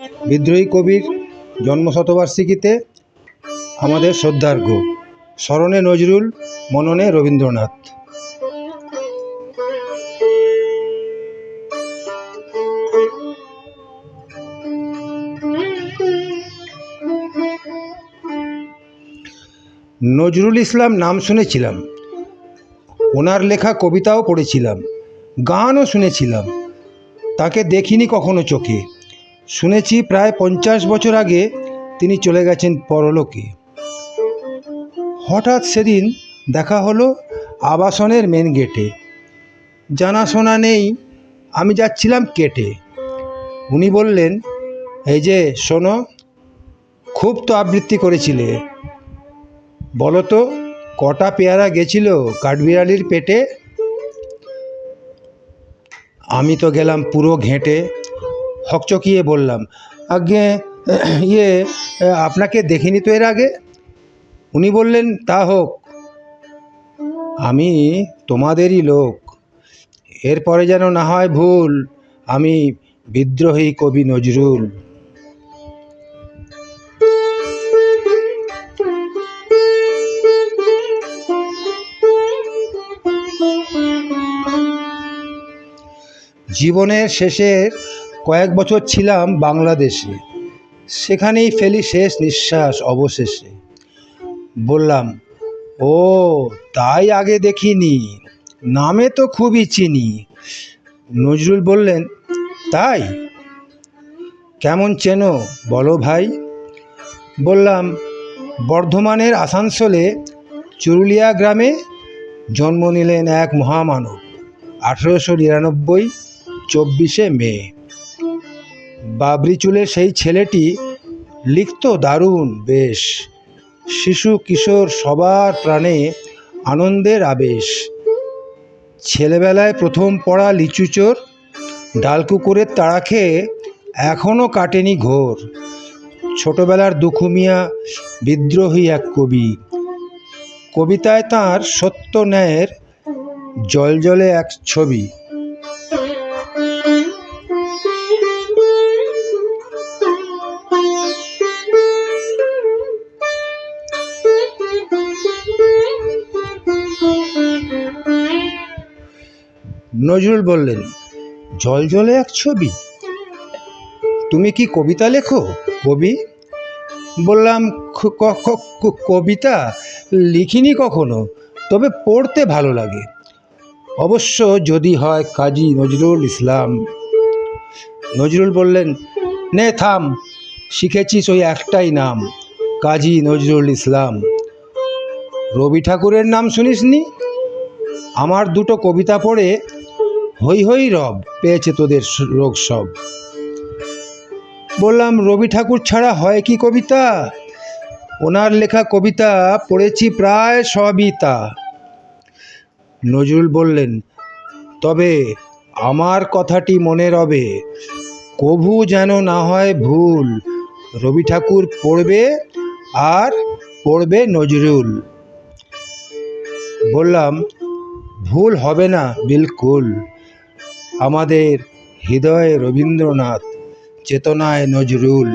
বিদ্রোহী কবির জন্মশতবার্ষিকীতে আমাদের শ্রদ্ধার্ঘ্য। স্মরণে নজরুল, মননে রবীন্দ্রনাথ। নজরুল ইসলাম নাম শুনেছিলাম, ওনার লেখা কবিতাও পড়েছিলাম, গানও শুনেছিলাম। তাকে দেখিনি কখনো চোখে। শুনেছি প্রায় 50 বছর আগে তিনি চলে গেছেন পরলোকে। হঠাৎ সেদিন দেখা হলো আবাসনের মেন গেটে। জানাশোনা নেই, আমি যাচ্ছিলাম কেটে। উনি বললেন, এই যে শোনো, খুব তো আবৃত্তি করেছিলে, বলো তো কটা পেয়ারা গেছিল কাঠবিড়ালির পেটে? আমি তো গেলাম পুরো ঘেঁটে। হকচকিয়ে বললাম, আগে আপনাকে দেখিনি তো এর আগে। উনি বললেন, তা হোক, আমি তোমাদেরই লোক। এরপরে যেন না হয় ভুল, আমি বিদ্রোহী কবি নজরুল। জীবনের শেষের কয়েক বছর ছিলাম বাংলাদেশে, সেখানেই ফেলি শেষ নিঃশ্বাস অবশেষে। বললাম, ও তাই আগে দেখিনি, নামে তো খুবই চিনি। নজরুল বললেন, তাই? কেমন চেনো বলো ভাই? বললাম, বর্ধমানের আসানসোলে চুরুলিয়া গ্রামে জন্ম নিলেন এক মহামানব 1899 24শে মে। বাবরি চুলের সেই ছেলেটি লিখত দারুণ বেশ। শিশু কিশোর সবার প্রাণে আনন্দের আবেশ। ছেলেবেলায় প্রথম পড়া লিচুচোর, ডালকুকুরের তাড়া খেয়ে এখনও কাটেনি ঘোর। ছোটবেলার দুখুমিয়া বিদ্রোহী এক কবি। কবিতায় তাঁর সত্য ন্যায়ের জলজলে এক ছবি। নজরুল বললেন, জলজলে এক ছবি? তুমি কি কবিতা লেখো কবি? বললাম, কবিতা লিখিনি কখনো, তবে পড়তে ভালো লাগে, অবশ্য যদি হয় কাজী নজরুল ইসলাম। নজরুল বললেন, নে থাম, শিখেছিস ওই একটাই নাম, কাজী নজরুল ইসলাম। রবি ঠাকুরের নাম শুনিসনি? আমার দুটো কবিতা পড়ে হই হই রব পেয়েছে তোদের রোগ সব। বললাম, রবি ঠাকুর ছাড়া হয় কি কবিতা? ওনার লেখা কবিতা পড়েছি প্রায় সবই তা। নজরুল বললেন, তবে আমার কথাটি মনে রবে, কভু যেন না হয় ভুল, রবি ঠাকুর পড়বে আর পড়বে নজরুল। বললাম, ভুল হবে না বিলকুল, আমাদের হৃদয়ে রবীন্দ্রনাথ, চেতনায় নজরুল।